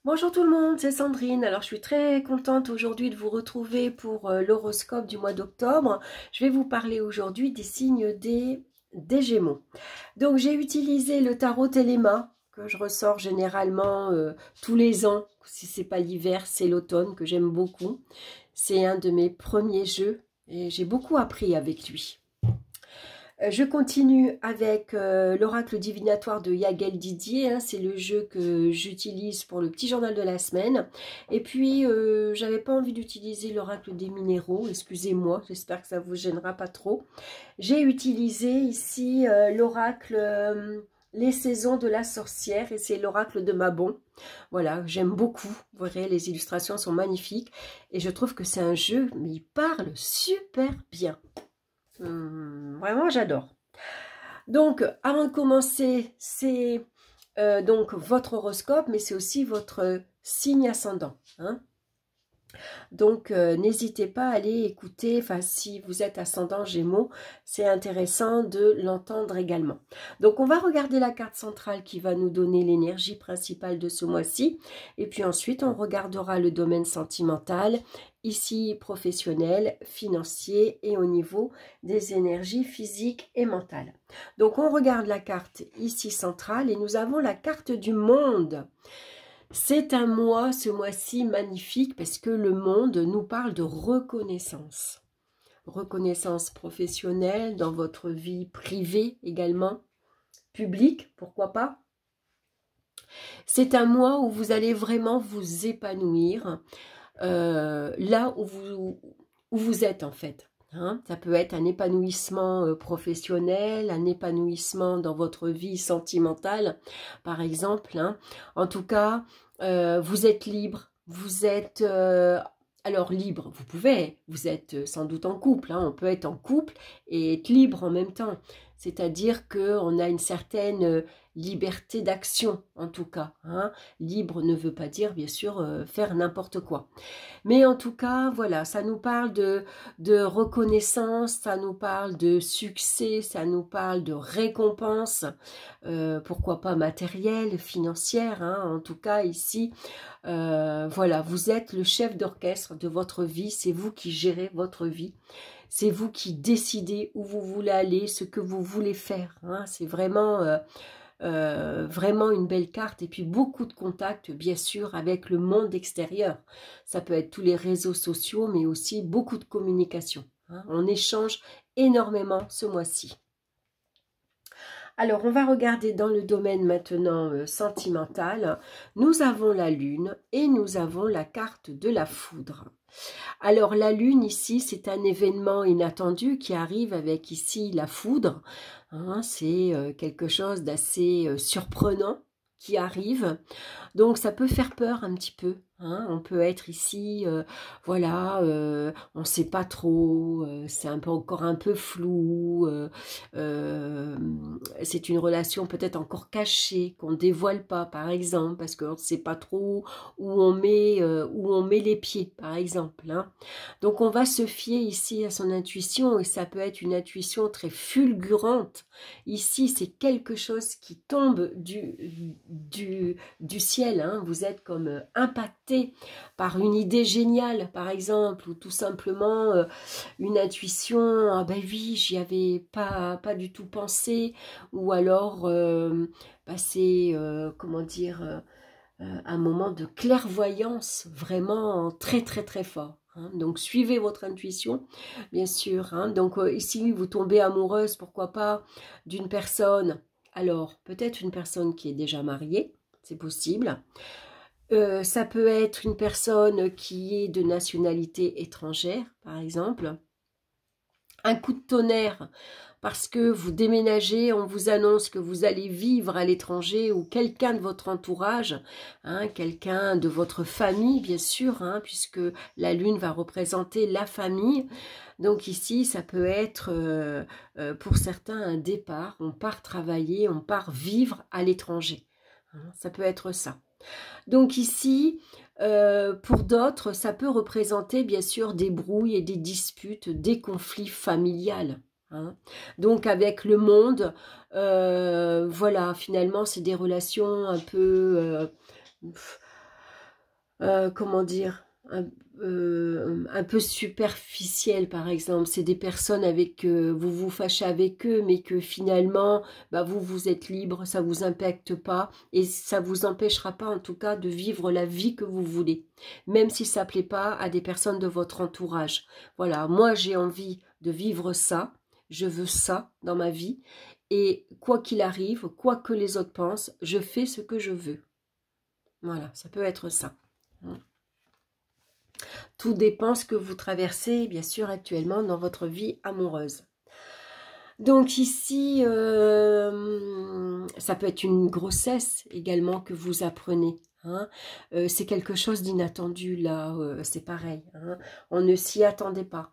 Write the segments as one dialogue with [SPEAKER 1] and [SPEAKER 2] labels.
[SPEAKER 1] Bonjour tout le monde, c'est Sandrine. Alors je suis très contente aujourd'hui de vous retrouver pour l'horoscope du mois d'octobre. Je vais vous parler aujourd'hui des signes des Gémeaux. Donc j'ai utilisé le tarot Téléma que je ressors généralement tous les ans. Si c'est pas l'hiver, c'est l'automne que j'aime beaucoup. C'est un de mes premiers jeux et j'ai beaucoup appris avec lui. Je continue avec l'oracle divinatoire de Yagel Didier, hein, c'est le jeu que j'utilise pour le petit journal de la semaine. Et puis, j'avais pas envie d'utiliser l'oracle des minéraux, excusez-moi, j'espère que ça vous gênera pas trop. J'ai utilisé ici l'oracle Les saisons de la sorcière, et c'est l'oracle de Mabon. Voilà, j'aime beaucoup, vous verrez, les illustrations sont magnifiques, et je trouve que c'est un jeu, mais il parle super bien. Vraiment, j'adore. Donc, avant de commencer, c'est donc votre horoscope, mais c'est aussi votre signe ascendant. Hein. Donc, n'hésitez pas à aller écouter, enfin, si vous êtes ascendant Gémeaux, c'est intéressant de l'entendre également. Donc, on va regarder la carte centrale qui va nous donner l'énergie principale de ce mois-ci. Et puis ensuite, on regardera le domaine sentimental, ici professionnel, financier et au niveau des énergies physiques et mentales. Donc, on regarde la carte ici centrale et nous avons la carte du monde. C'est un mois, ce mois-ci, magnifique parce que le monde nous parle de reconnaissance. Reconnaissance professionnelle, dans votre vie privée également, publique, pourquoi pas. C'est un mois où vous allez vraiment vous épanouir là où vous êtes en fait. Hein. Ça peut être un épanouissement professionnel, un épanouissement dans votre vie sentimentale, par exemple. Hein. En tout cas, vous êtes libre, vous êtes... alors libre, vous êtes sans doute en couple, hein. On peut être en couple et être libre en même temps. C'est-à-dire qu'on a une certaine liberté d'action, en tout cas. Hein. Libre ne veut pas dire, bien sûr, faire n'importe quoi. Mais en tout cas, voilà, ça nous parle de reconnaissance, ça nous parle de succès, ça nous parle de récompense, pourquoi pas matérielle, financière, hein, en tout cas ici, voilà, vous êtes le chef d'orchestre de votre vie, c'est vous qui gérez votre vie, c'est vous qui décidez où vous voulez aller, ce que vous voulez faire, hein, c'est vraiment... vraiment une belle carte et puis beaucoup de contacts bien sûr avec le monde extérieur. Ça peut être tous les réseaux sociaux mais aussi beaucoup de communication. Hein. On échange énormément ce mois-ci. Alors, on va regarder dans le domaine maintenant sentimental. Nous avons la lune et nous avons la carte de la foudre. Alors, la lune ici, c'est un événement inattendu qui arrive avec ici la foudre. Hein, c'est quelque chose d'assez surprenant qui arrive. Donc, ça peut faire peur un petit peu. Hein. On peut être ici, voilà, on ne sait pas trop, c'est encore un peu flou, c'est une relation peut-être encore cachée, qu'on ne dévoile pas, par exemple, parce qu'on ne sait pas trop où on met les pieds, par exemple. Hein. Donc, on va se fier ici à son intuition, et ça peut être une intuition très fulgurante. Ici, c'est quelque chose qui tombe du ciel, hein. Vous êtes comme impacté par une idée géniale, par exemple, ou tout simplement une intuition, ah ben oui, j'y avais pas du tout pensé, ou alors c'est, comment dire, un moment de clairvoyance vraiment très très très fort. Hein. Donc suivez votre intuition, bien sûr. Hein. Donc ici, vous tombez amoureuse, pourquoi pas, d'une personne, alors peut-être une personne qui est déjà mariée, c'est possible. Ça peut être une personne qui est de nationalité étrangère, par exemple. Un coup de tonnerre parce que vous déménagez, on vous annonce que vous allez vivre à l'étranger ou quelqu'un de votre entourage, hein, quelqu'un de votre famille, bien sûr, hein, puisque la lune va représenter la famille. Donc ici, ça peut être pour certains un départ, on part travailler, on part vivre à l'étranger. Hein, ça peut être ça. Donc ici, pour d'autres, ça peut représenter bien sûr des brouilles et des disputes, des conflits familiales. Hein. Donc avec le monde, voilà, finalement c'est des relations un peu comment dire, un peu superficiel par exemple. C'est des personnes avec vous vous fâchez avec eux, mais que finalement, bah, vous êtes libre, ça vous impacte pas et ça vous empêchera pas en tout cas de vivre la vie que vous voulez, même si ça plaît pas à des personnes de votre entourage. Voilà, moi j'ai envie de vivre ça, je veux ça dans ma vie et quoi qu'il arrive, quoi que les autres pensent, je fais ce que je veux. Voilà, ça peut être ça. Tout dépend ce que vous traversez, bien sûr, actuellement dans votre vie amoureuse. Donc ici, ça peut être une grossesse également que vous apprenez. Hein. C'est quelque chose d'inattendu, là, c'est pareil. Hein. On ne s'y attendait pas.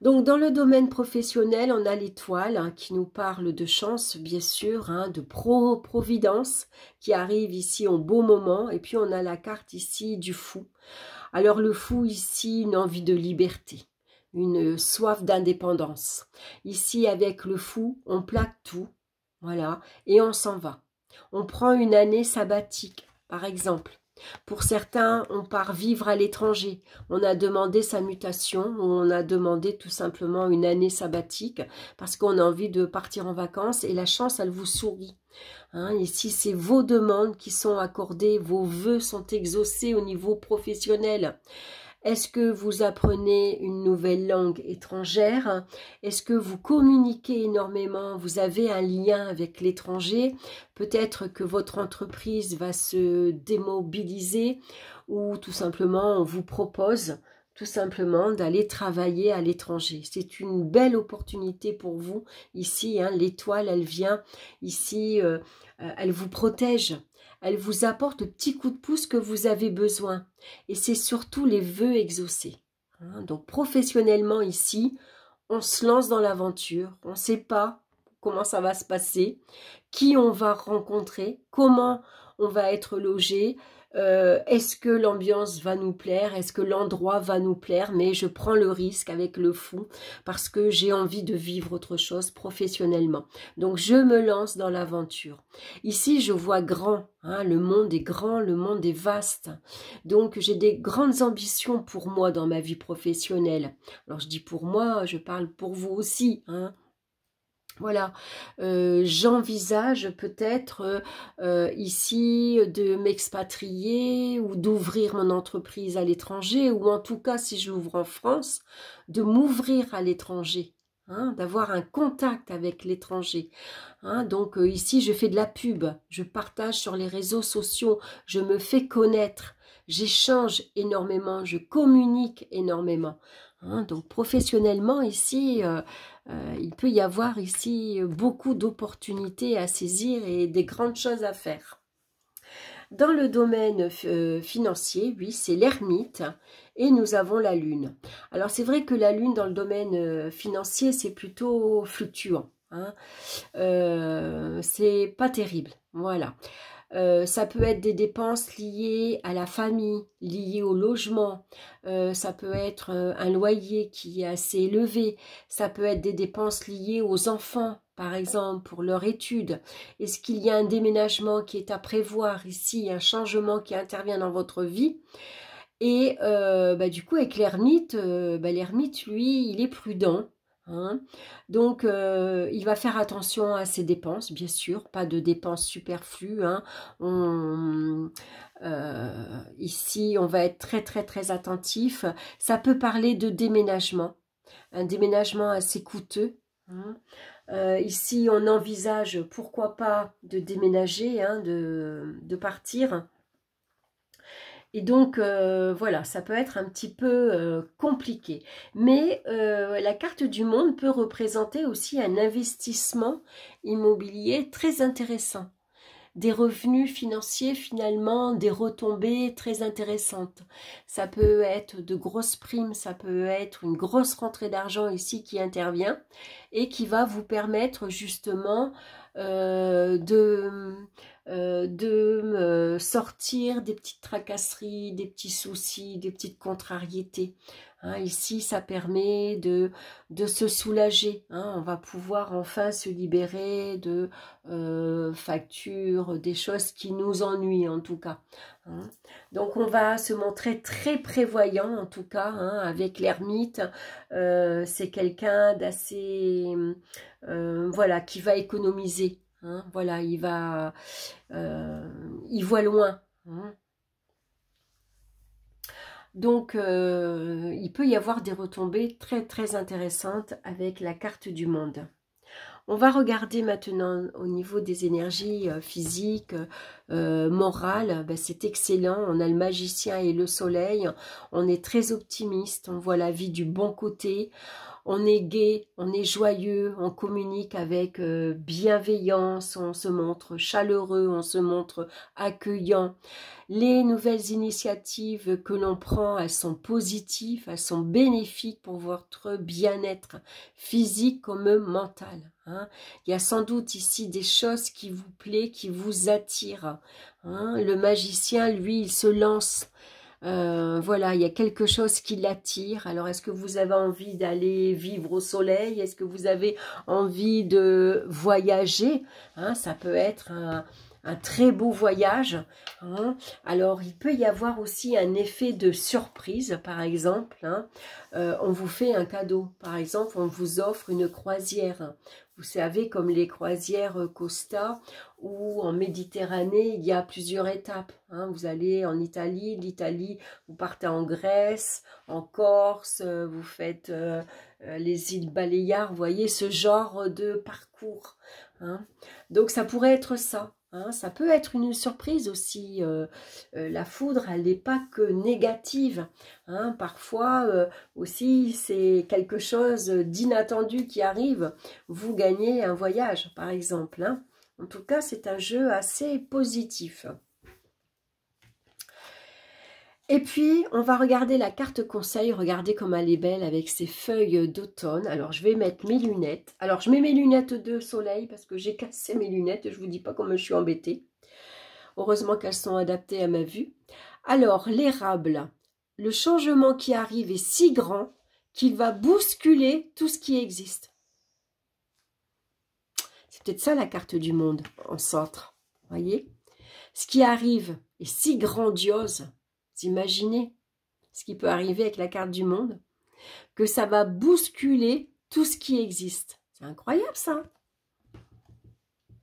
[SPEAKER 1] Donc, dans le domaine professionnel, on a l'étoile hein, qui nous parle de chance, bien sûr, hein, de providence qui arrive ici au beau moment. Et puis, on a la carte ici du fou. Alors, le fou ici, une envie de liberté, une soif d'indépendance. Ici, avec le fou, on plaque tout, voilà, et on s'en va. On prend une année sabbatique, par exemple. Pour certains, on part vivre à l'étranger. On a demandé sa mutation, ou on a demandé tout simplement une année sabbatique parce qu'on a envie de partir en vacances et la chance, elle vous sourit. Hein, ici, c'est vos demandes qui sont accordées, vos vœux sont exaucés au niveau professionnel. Est-ce que vous apprenez une nouvelle langue étrangère? Est-ce que vous communiquez énormément? Vous avez un lien avec l'étranger? Peut-être que votre entreprise va se démobiliser ou tout simplement on vous propose tout simplement d'aller travailler à l'étranger. C'est une belle opportunité pour vous. Ici, hein, l'étoile, elle vient ici, elle vous protège. Elle vous apporte le petit coup de pouce que vous avez besoin. Et c'est surtout les vœux exaucés. Hein, donc professionnellement ici, on se lance dans l'aventure. On ne sait pas comment ça va se passer, qui on va rencontrer, comment on va être logé. Est-ce que l'ambiance va nous plaire? Est-ce que l'endroit va nous plaire? Mais je prends le risque avec le fou parce que j'ai envie de vivre autre chose professionnellement. Donc, je me lance dans l'aventure. Ici, je vois grand. Hein, le monde est grand, le monde est vaste. Donc, j'ai des grandes ambitions pour moi dans ma vie professionnelle. Alors, je dis pour moi, je parle pour vous aussi. Hein. Voilà, j'envisage peut-être ici de m'expatrier ou d'ouvrir mon entreprise à l'étranger ou en tout cas si je l'ouvre en France, de m'ouvrir à l'étranger, hein, d'avoir un contact avec l'étranger. Hein, donc ici je fais de la pub, je partage sur les réseaux sociaux, je me fais connaître, j'échange énormément, je communique énormément. Hein, donc professionnellement ici, il peut y avoir ici beaucoup d'opportunités à saisir et des grandes choses à faire. Dans le domaine financier, oui, c'est l'ermite et nous avons la lune. Alors c'est vrai que la lune dans le domaine financier, c'est plutôt fluctuant. Hein. C'est pas terrible, voilà. Ça peut être des dépenses liées à la famille, liées au logement, ça peut être un loyer qui est assez élevé, ça peut être des dépenses liées aux enfants, par exemple, pour leur étude. Est-ce qu'il y a un déménagement qui est à prévoir ici, un changement qui intervient dans votre vie? Et du coup, avec l'ermite, l'ermite, lui, il est prudent. Hein. Donc, il va faire attention à ses dépenses, bien sûr, pas de dépenses superflues. Hein. Ici, on va être très, très, très attentif. Ça peut parler de déménagement, un déménagement assez coûteux. Hein. Ici, on envisage, pourquoi pas, de déménager, hein, de partir. Et donc, voilà, ça peut être un petit peu compliqué. Mais la carte du monde peut représenter aussi un investissement immobilier très intéressant. Des revenus financiers, finalement, des retombées très intéressantes. Ça peut être de grosses primes, ça peut être une grosse rentrée d'argent ici qui intervient et qui va vous permettre justement de sortir des petites tracasseries, des petits soucis, des petites contrariétés. Hein, ici, ça permet de se soulager. Hein, on va pouvoir enfin se libérer de factures, des choses qui nous ennuient en tout cas. Hein. Donc, on va se montrer très prévoyant en tout cas hein, avec l'ermite. C'est quelqu'un d'assez... voilà, qui va économiser. Hein, voilà, il voit loin. Hein. Donc, il peut y avoir des retombées très très intéressantes avec la carte du monde. On va regarder maintenant au niveau des énergies physiques, morales. Ben, c'est excellent. On a le magicien et le soleil. On est très optimiste. On voit la vie du bon côté. On est gai, on est joyeux, on communique avec bienveillance, on se montre chaleureux, on se montre accueillant. Les nouvelles initiatives que l'on prend, elles sont positives, elles sont bénéfiques pour votre bien-être physique comme mental. Hein. Il y a sans doute ici des choses qui vous plaisent, qui vous attirent. Hein. Le magicien, lui, il se lance. Voilà, il y a quelque chose qui l'attire. Alors, est-ce que vous avez envie d'aller vivre au soleil? Est-ce que vous avez envie de voyager? Hein, ça peut être un très beau voyage. Hein. Alors, il peut y avoir aussi un effet de surprise, par exemple. Hein. On vous fait un cadeau. Par exemple, on vous offre une croisière. Vous savez, comme les croisières Costa, ou en Méditerranée, il y a plusieurs étapes. Hein. Vous allez en Italie, l'Italie, vous partez en Grèce, en Corse, vous faites les îles Baléares, vous voyez ce genre de parcours. Hein. Donc ça pourrait être ça. Hein. Ça peut être une surprise aussi. La foudre, elle n'est pas que négative. Hein. Parfois aussi, c'est quelque chose d'inattendu qui arrive. Vous gagnez un voyage, par exemple. Hein. En tout cas, c'est un jeu assez positif. Et puis, on va regarder la carte conseil. Regardez comme elle est belle avec ses feuilles d'automne. Alors, je vais mettre mes lunettes. Alors, je mets mes lunettes de soleil parce que j'ai cassé mes lunettes. Je ne vous dis pas comment je suis embêtée. Heureusement qu'elles sont adaptées à ma vue. Alors, l'érable. Le changement qui arrive est si grand qu'il va bousculer tout ce qui existe. C'est peut-être ça la carte du monde en centre. Voyez, ce qui arrive est si grandiose. Vous imaginez ce qui peut arriver avec la carte du monde, que ça va bousculer tout ce qui existe. C'est incroyable ça.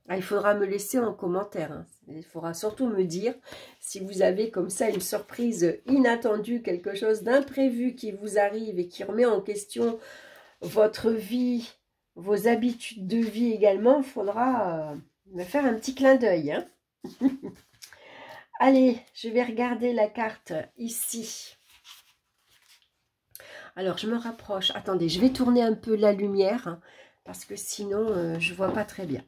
[SPEAKER 1] Ah, il faudra me laisser en commentaire. Hein. Il faudra surtout me dire si vous avez comme ça une surprise inattendue, quelque chose d'imprévu qui vous arrive et qui remet en question votre vie, vos habitudes de vie également. Il faudra me faire un petit clin d'œil. Hein. Allez, je vais regarder la carte ici. Alors, je me rapproche. Attendez, je vais tourner un peu la lumière hein, parce que sinon, je ne vois pas très bien.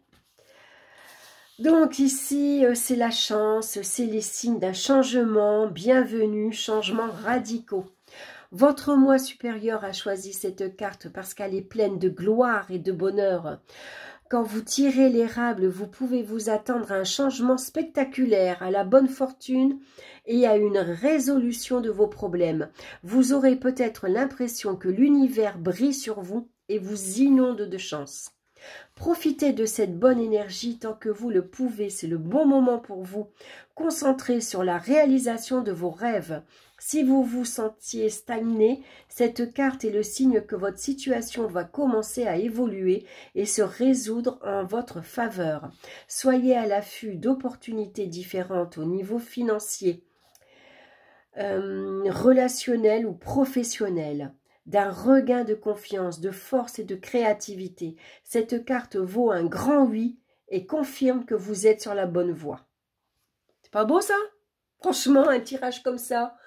[SPEAKER 1] Donc ici, c'est la chance, c'est les signes d'un changement, bienvenue, changements radicaux. Votre moi supérieur a choisi cette carte parce qu'elle est pleine de gloire et de bonheur. Quand vous tirez l'érable, vous pouvez vous attendre à un changement spectaculaire, à la bonne fortune et à une résolution de vos problèmes. Vous aurez peut-être l'impression que l'univers brille sur vous et vous inonde de chance. Profitez de cette bonne énergie tant que vous le pouvez, c'est le bon moment pour vous. Concentrez sur la réalisation de vos rêves. Si vous vous sentiez stagné, cette carte est le signe que votre situation va commencer à évoluer et se résoudre en votre faveur. Soyez à l'affût d'opportunités différentes au niveau financier, relationnel ou professionnel, d'un regain de confiance, de force et de créativité. Cette carte vaut un grand oui et confirme que vous êtes sur la bonne voie. C'est pas beau ça? Franchement, un tirage comme ça.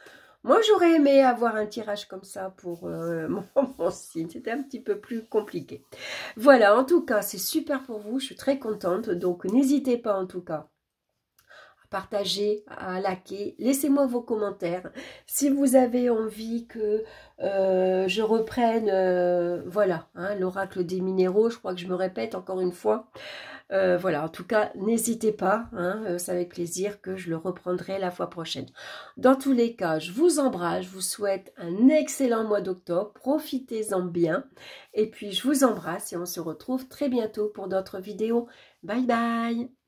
[SPEAKER 1] Moi, j'aurais aimé avoir un tirage comme ça pour mon signe. C'était un petit peu plus compliqué. Voilà, en tout cas, c'est super pour vous. Je suis très contente. Donc, n'hésitez pas en tout cas à partager, à liker. Laissez-moi vos commentaires. Si vous avez envie que je reprenne, voilà, hein, l'oracle des minéraux. Je crois que je me répète encore une fois. Voilà, en tout cas, n'hésitez pas, hein, c'est avec plaisir que je le reprendrai la fois prochaine. Dans tous les cas, je vous embrasse, je vous souhaite un excellent mois d'octobre, profitez-en bien, et puis je vous embrasse et on se retrouve très bientôt pour d'autres vidéos. Bye bye!